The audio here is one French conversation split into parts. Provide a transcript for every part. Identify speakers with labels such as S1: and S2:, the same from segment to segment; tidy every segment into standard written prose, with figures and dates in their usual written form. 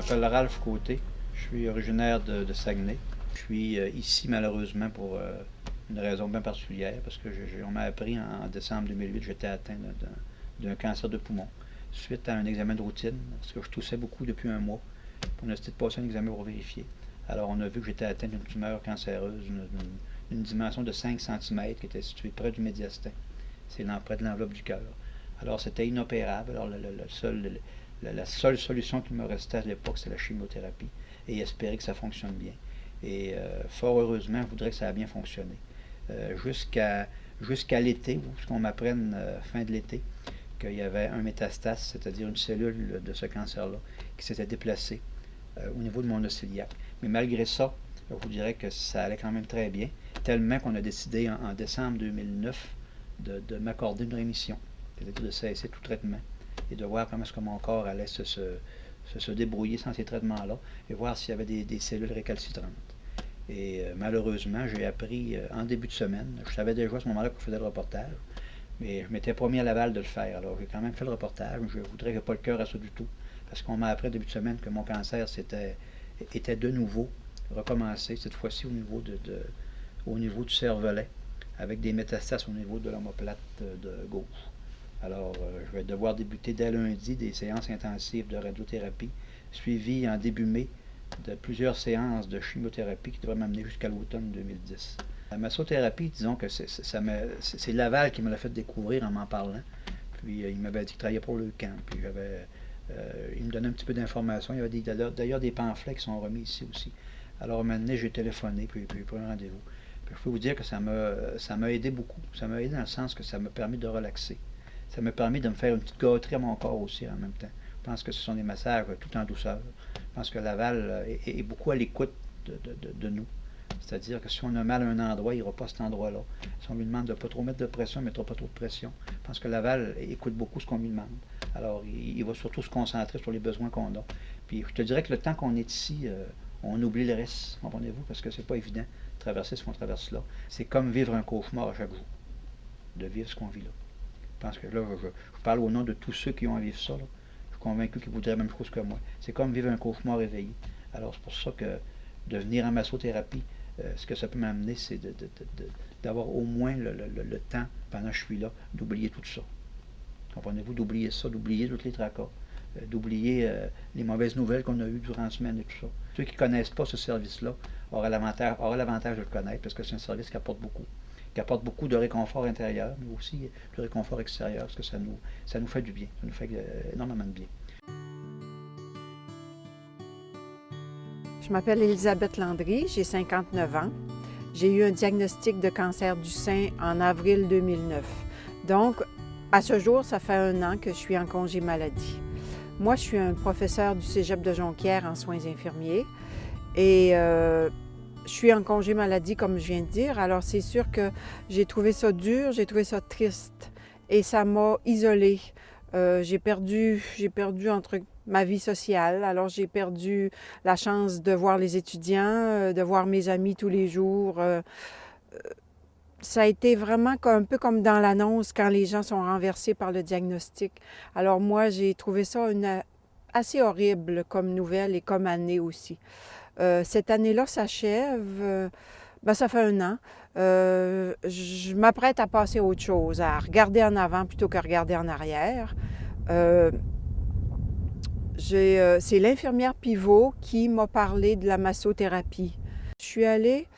S1: m'appelle Ralph Côté. Je suis originaire de Saguenay. Je suis ici malheureusement pour une raison bien particulière parce que on m'a appris en décembre 2008 que j'étais atteint d'un cancer de poumon suite à un examen de routine parce que je toussais beaucoup depuis un mois. On a décidé de passer un examen pour vérifier. Alors on a vu que j'étais atteint d'une tumeur cancéreuse d'une dimension de 5 centimètres qui était située près du médiastin. C'est près de l'enveloppe du cœur. Alors c'était inopérable. Alors la seule solution qui me restait à l'époque, c'est la chimiothérapie et espérer que ça fonctionne bien. Et fort heureusement, je voudrais que ça a bien fonctionné. Jusqu'à l'été, où ce qu'on m'apprenne fin de l'été, qu'il y avait un métastase, c'est-à-dire une cellule de ce cancer-là, qui s'était déplacée au niveau de mon os iliaque. Mais malgré ça, je vous dirais que ça allait quand même très bien, tellement qu'on a décidé en décembre 2009 de m'accorder une rémission, c'est-à-dire de cesser tout traitement et de voir comment est-ce que mon corps allait se débrouiller sans ces traitements-là et voir s'il y avait des cellules récalcitrantes. Et malheureusement, j'ai appris en début de semaine, je savais déjà à ce moment-là qu'on faisait le reportage, mais je m'étais promis à Laval de le faire. Alors j'ai quand même fait le reportage, mais je voudrais que j'ai pas le cœur à ça du tout, parce qu'on m'a appris en début de semaine que mon cancer était de nouveau recommencé, cette fois-ci au niveau du cervelet, avec des métastases au niveau de l'omoplate de gauche. Alors, je vais devoir débuter dès lundi des séances intensives de radiothérapie, suivies en début mai de plusieurs séances de chimiothérapie qui devraient m'amener jusqu'à l'automne 2010. La massothérapie, disons que c'est Laval qui me l'a fait découvrir en m'en parlant. Puis il m'avait dit qu'il travaillait pour le camp. Puis il me donnait un petit peu d'informations. Il y avait d'ailleurs des pamphlets qui sont remis ici aussi. Alors, maintenant, j'ai téléphoné, puis j'ai pris un rendez-vous. Puis je peux vous dire que ça m'a aidé beaucoup. Ça m'a aidé dans le sens que ça m'a permis de relaxer. Ça m'a permis de me faire une petite gâterie à mon corps aussi en même temps. Je pense que ce sont des massages tout en douceur. Je pense que Laval est beaucoup à l'écoute de nous. C'est-à-dire que si on a mal à un endroit, il n'ira pas à cet endroit-là. Si on lui demande de ne pas trop mettre de pression, il ne mettra pas trop de pression. Je pense que Laval écoute beaucoup ce qu'on lui demande. Alors, il va surtout se concentrer sur les besoins qu'on a. Puis, je te dirais que le temps qu'on est ici, on oublie le reste, comprenez-vous, parce que c'est pas évident de traverser ce qu'on traverse là. C'est comme vivre un cauchemar à chaque jour, de vivre ce qu'on vit là. Je pense que là, je parle au nom de tous ceux qui ont à vivre ça. Là. Je suis convaincu qu'ils voudraient la même chose que moi. C'est comme vivre un cauchemar éveillé. Alors, c'est pour ça que de venir en massothérapie, ce que ça peut m'amener, c'est d'avoir au moins le temps, pendant que je suis là, d'oublier tout ça. Comprenez-vous? D'oublier ça, d'oublier tous les tracas, d'oublier les mauvaises nouvelles qu'on a eues durant la semaine et tout ça. Ceux qui ne connaissent pas ce service-là auraient l'avantage de le connaître parce que c'est un service qui apporte beaucoup de réconfort intérieur, mais aussi de réconfort extérieur, parce que ça nous fait du bien, ça nous fait énormément de bien.
S2: Je m'appelle Elisabeth Landry, j'ai 59 ans. J'ai eu un diagnostic de cancer du sein en avril 2009. Donc, à ce jour, ça fait 1 an que je suis en congé maladie. Moi, je suis un professeur du Cégep de Jonquière en soins infirmiers et je suis en congé maladie, comme je viens de dire. Alors, c'est sûr que j'ai trouvé ça dur, j'ai trouvé ça triste et ça m'a isolée. J'ai perdu entre ma vie sociale. Alors, j'ai perdu la chance de voir les étudiants, de voir mes amis tous les jours. Ça a été vraiment un peu comme dans l'annonce quand les gens sont renversés par le diagnostic. Alors, moi, j'ai trouvé ça assez horrible comme nouvelle et comme année aussi. Cette année-là s'achève. Ça fait 1 an. Je m'apprête à passer à autre chose, à regarder en avant plutôt que regarder en arrière. C'est l'infirmière pivot qui m'a parlé de la massothérapie. Je suis allée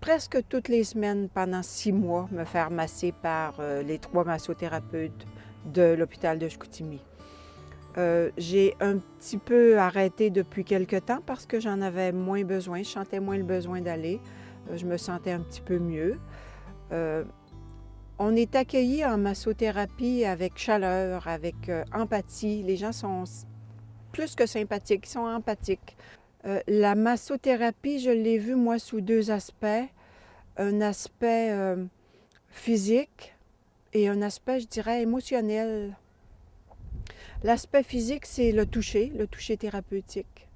S2: presque toutes les semaines pendant 6 mois me faire masser par les 3 massothérapeutes de l'hôpital de Chicoutimi. J'ai un petit peu arrêté depuis quelque temps parce que j'en avais moins besoin, je sentais moins le besoin d'aller. Je me sentais un petit peu mieux. On est accueillis en massothérapie avec chaleur, avec empathie. Les gens sont plus que sympathiques, ils sont empathiques. La massothérapie, je l'ai vue, moi, sous 2 aspects. Un aspect physique et un aspect, je dirais, émotionnel. L'aspect physique, c'est le toucher thérapeutique.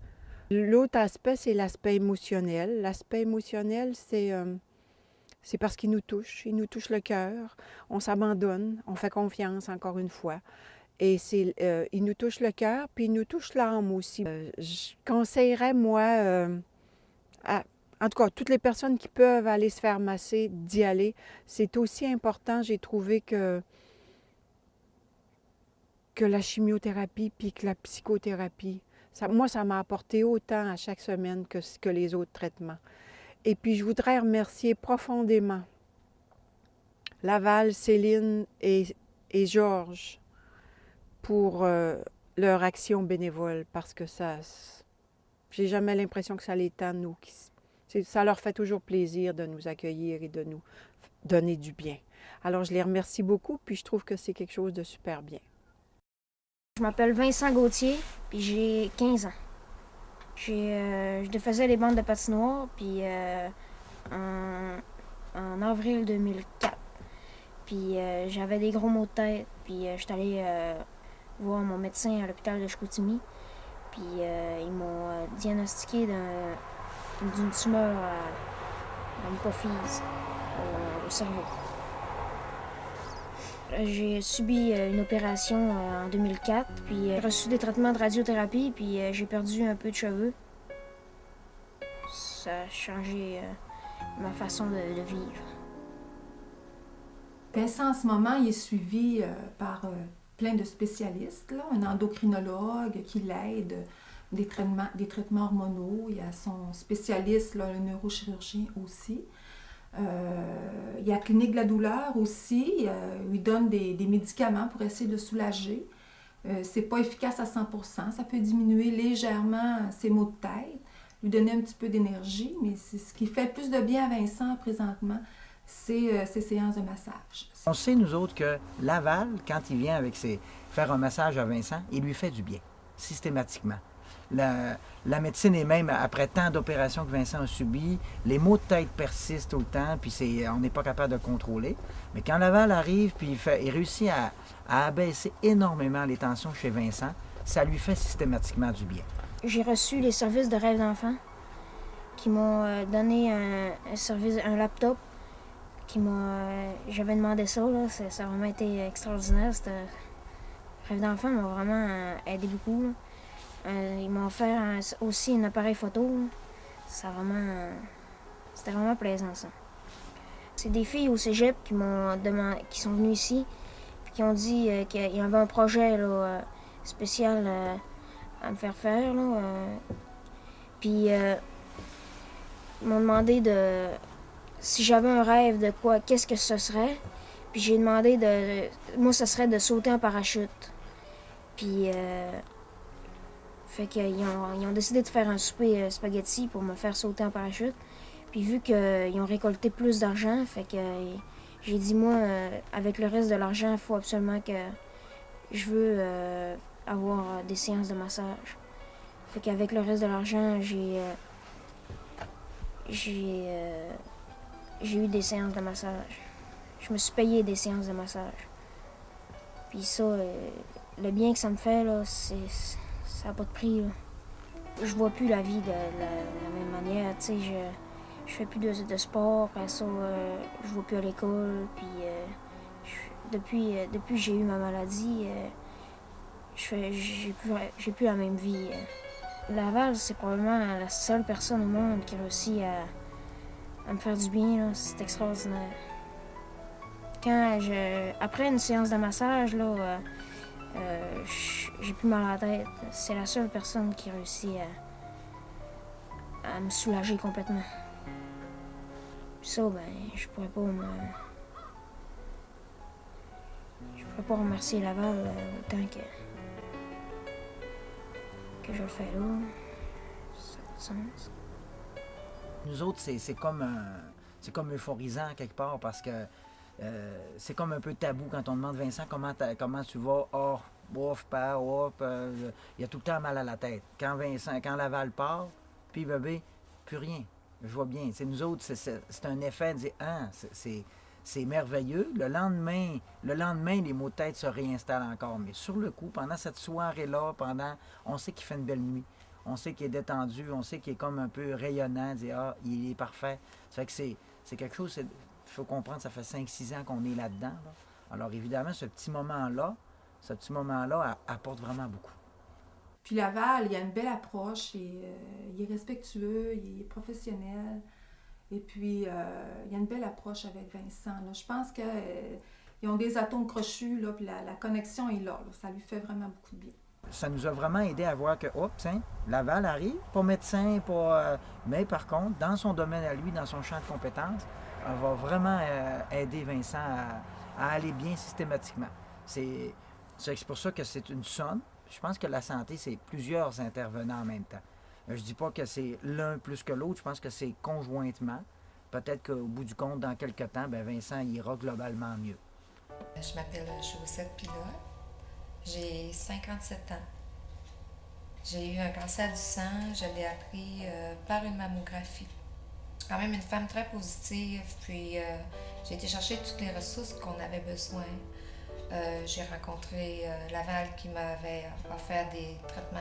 S2: L'autre aspect, c'est l'aspect émotionnel. L'aspect émotionnel, c'est parce qu'il nous touche le cœur. On s'abandonne, on fait confiance, encore une fois. Et il nous touche le cœur, puis il nous touche l'âme aussi. Je conseillerais, moi, en tout cas, toutes les personnes qui peuvent aller se faire masser, d'y aller. C'est aussi important, j'ai trouvé que la chimiothérapie puis que la psychothérapie. Moi, ça m'a apporté autant à chaque semaine que les autres traitements. Et puis, je voudrais remercier profondément Laval, Céline et Georges pour leur action bénévole parce que j'ai jamais l'impression que ça les tend, nous. Ça leur fait toujours plaisir de nous accueillir et de nous donner du bien. Alors, je les remercie beaucoup, puis je trouve que c'est quelque chose de super bien.
S3: Je m'appelle Vincent Gauthier, puis j'ai 15 ans. Je faisais les bandes de patinoire, puis en avril 2004. Puis j'avais des gros maux de tête, puis je suis allée voir mon médecin à l'hôpital de Chicoutimi. Puis ils m'ont diagnostiqué d'une tumeur à l'hypophyse, au cerveau. J'ai subi une opération en 2004, puis j'ai reçu des traitements de radiothérapie, puis j'ai perdu un peu de cheveux. Ça a changé ma façon de vivre.
S4: Vincent, en ce moment, il est suivi par plein de spécialistes, là, un endocrinologue qui l'aide, des traitements hormonaux. Il y a son spécialiste, là, le neurochirurgien aussi. Il y a la clinique de la douleur aussi. Il donne des médicaments pour essayer de soulager. C'est pas efficace à 100%. Ça peut diminuer légèrement ses maux de tête, lui donner un petit peu d'énergie, mais c'est ce qui fait plus de bien à Vincent présentement, c'est ces séances de massage.
S5: On sait, nous autres, que Laval, quand il vient faire un massage à Vincent, il lui fait du bien, systématiquement. La médecine est même, après tant d'opérations que Vincent a subies, les maux de tête persistent tout le temps, puis on n'est pas capable de contrôler. Mais quand Laval arrive, puis il réussit à abaisser énormément les tensions chez Vincent, ça lui fait systématiquement du bien.
S3: J'ai reçu les services de rêve d'enfant qui m'ont donné un laptop. J'avais demandé ça, là, ça a vraiment été extraordinaire. Rêve d'enfant m'a vraiment aidé beaucoup, là. Ils m'ont offert aussi un appareil photo. Là. C'était vraiment plaisant, ça. C'est des filles au cégep qui sont venues ici puis qui ont dit qu'il y avait un projet là, spécial à me faire faire. Là, puis ils m'ont demandé si j'avais un rêve de quoi, qu'est-ce que ce serait. Puis j'ai demandé moi, ce serait de sauter en parachute. Puis fait qu'ils ont décidé de faire un souper spaghetti pour me faire sauter en parachute. Puis vu qu'ils ont récolté plus d'argent, fait que j'ai dit, moi, avec le reste de l'argent, il faut absolument que je veux avoir des séances de massage. Fait qu'avec le reste de l'argent, j'ai eu des séances de massage. Je me suis payé des séances de massage. Puis ça, le bien que ça me fait, là, ça n'a pas de prix. Là. Je vois plus la vie de la même manière. Tu sais, je fais plus de sport. Après ça, je vais plus à l'école. Puis depuis que j'ai eu ma maladie, j'ai plus la même vie. Laval, c'est probablement la seule personne au monde qui réussit à me faire du bien. Là. C'est extraordinaire. Après une séance de massage, là, j'ai plus mal à la tête. C'est la seule personne qui réussit à me soulager complètement. Puis ça, ben, je pourrais pas remercier Laval autant que je le fais là. Ça n'a pas de sens.
S5: Nous autres, c'est comme euphorisant quelque part parce que c'est comme un peu tabou quand on demande Vincent comment tu vas. Oh, bof, pas, hop, il y a tout le temps mal à la tête. Quand Laval part, puis bébé, plus rien. Je vois bien. T'sais, nous autres, c'est un effet de dire ah, c'est merveilleux. Le lendemain, les maux de tête se réinstallent encore. Mais sur le coup, pendant cette soirée-là, on sait qu'il fait une belle nuit. On sait qu'il est détendu, on sait qu'il est comme un peu rayonnant, dire ah, il est parfait. Ça fait que c'est quelque chose, il faut comprendre, ça fait 5-6 ans qu'on est là-dedans. Là. Alors évidemment, ce petit moment-là, ce petit moment-là apporte vraiment beaucoup.
S4: Puis Laval, il y a une belle approche, et, il est respectueux, il est professionnel. Et puis, il y a une belle approche avec Vincent. Là. Je pense qu'ils ont des atomes crochus, là, puis la connexion est là. Ça lui fait vraiment beaucoup de bien.
S5: Ça nous a vraiment aidé à voir que, Laval arrive, pas médecin, mais par contre, dans son domaine à lui, dans son champ de compétences, on va vraiment aider Vincent à aller bien systématiquement. C'est pour ça que c'est une somme. Je pense que la santé, c'est plusieurs intervenants en même temps. Je dis pas que c'est l'un plus que l'autre, je pense que c'est conjointement. Peut-être qu'au bout du compte, dans quelques temps, Vincent ira globalement mieux.
S6: Je m'appelle Josette Pilote. J'ai 57 ans. J'ai eu un cancer du sang, je l'ai appris par une mammographie. Je suis quand même une femme très positive, puis j'ai été chercher toutes les ressources qu'on avait besoin. J'ai rencontré Laval qui m'avait offert des traitements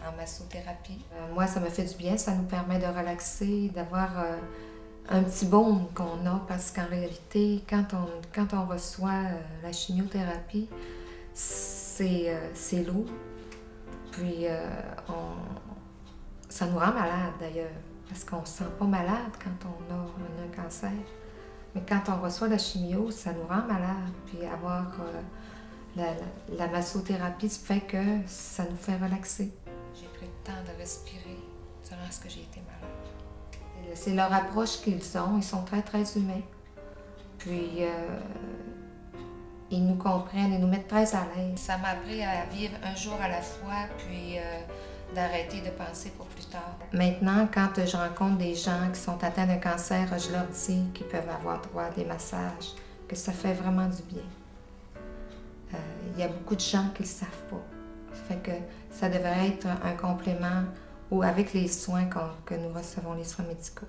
S6: en massothérapie. Moi, ça me fait du bien, ça nous permet de relaxer, d'avoir un petit baume qu'on a, parce qu'en réalité, quand on reçoit la chimiothérapie, c'est lourd. Puis ça nous rend malade d'ailleurs, parce qu'on ne se sent pas malade quand on a un cancer. Mais quand on reçoit la chimio, ça nous rend malade. Puis avoir la massothérapie, ça fait que ça nous fait relaxer. J'ai pris le temps de respirer durant ce que j'ai été malade. C'est leur approche qu'ils ont. Ils sont très, très humains. Puis ils nous comprennent, ils nous mettent très à l'aise. Ça m'a appris à vivre un jour à la fois, puis d'arrêter de penser pour plus tard. Maintenant, quand je rencontre des gens qui sont atteints d'un cancer, je leur dis qu'ils peuvent avoir droit à des massages, que ça fait vraiment du bien. Il y a beaucoup de gens qui ne le savent pas. Ça fait que ça devrait être un complément ou avec les soins que nous recevons, les soins médicaux.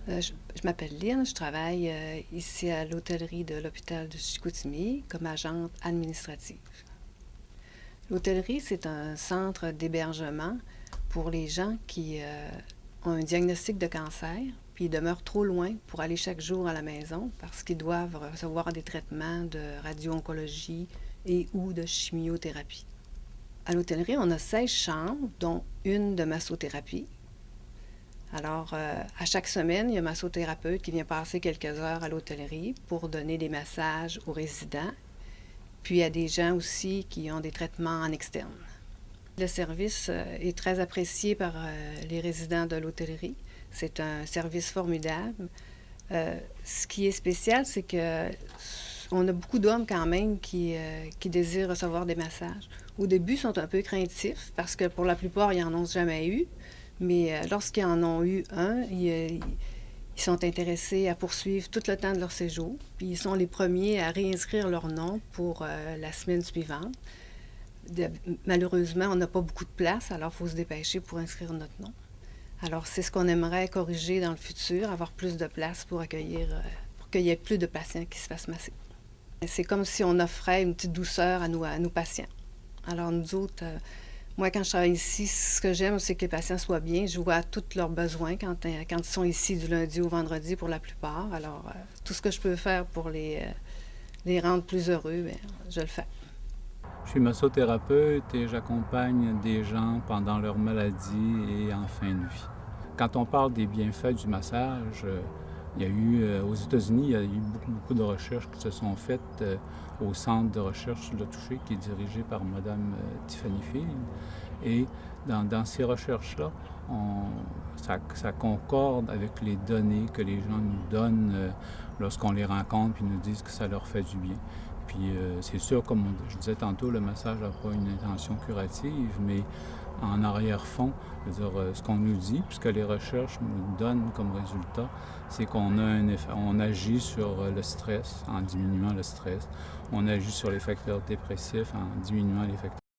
S7: Je m'appelle Lynn, je travaille ici à l'hôtellerie de l'hôpital de Chicoutimi comme agente administrative. L'hôtellerie, c'est un centre d'hébergement pour les gens qui ont un diagnostic de cancer, puis ils demeurent trop loin pour aller chaque jour à la maison parce qu'ils doivent recevoir des traitements de radio-oncologie et ou de chimiothérapie. À l'hôtellerie, on a 16 chambres, dont une de massothérapie. Alors, à chaque semaine, il y a un massothérapeute qui vient passer quelques heures à l'hôtellerie pour donner des massages aux résidents. Puis, il y a des gens aussi qui ont des traitements en externe. Le service est très apprécié par les résidents de l'hôtellerie. C'est un service formidable. Ce qui est spécial, c'est qu'on a beaucoup d'hommes quand même qui désirent recevoir des massages. Au début, ils sont un peu craintifs parce que pour la plupart, ils n'en ont jamais eu. Mais lorsqu'ils en ont eu un, ils sont intéressés à poursuivre tout le temps de leur séjour. Puis ils sont les premiers à réinscrire leur nom pour la semaine suivante. Malheureusement, on n'a pas beaucoup de place, alors il faut se dépêcher pour inscrire notre nom. Alors c'est ce qu'on aimerait corriger dans le futur, avoir plus de place pour accueillir, pour qu'il y ait plus de patients qui se fassent masser. C'est comme si on offrait une petite douceur à nos patients. Alors nous autres... Moi, quand je travaille ici, ce que j'aime, c'est que les patients soient bien. Je vois tous leurs besoins quand ils sont ici du lundi au vendredi pour la plupart. Alors, tout ce que je peux faire pour les rendre plus heureux, bien, je le fais.
S8: Je suis massothérapeute et j'accompagne des gens pendant leur maladie et en fin de vie. Quand on parle des bienfaits du massage, il y a eu, aux États-Unis, il y a eu beaucoup de recherches qui se sont faites au centre de recherche sur le toucher qui est dirigé par Mme Tiffany Field. Et dans ces recherches-là, ça concorde avec les données que les gens nous donnent lorsqu'on les rencontre puis nous disent que ça leur fait du bien. Puis c'est sûr, comme je disais tantôt, le massage n'a pas une intention curative, mais en arrière-fond, je veux dire, ce qu'on nous dit, puisque les recherches nous donnent comme résultat, c'est qu'on a un effet, on agit sur le stress en diminuant le stress, on agit sur les facteurs dépressifs en diminuant les facteurs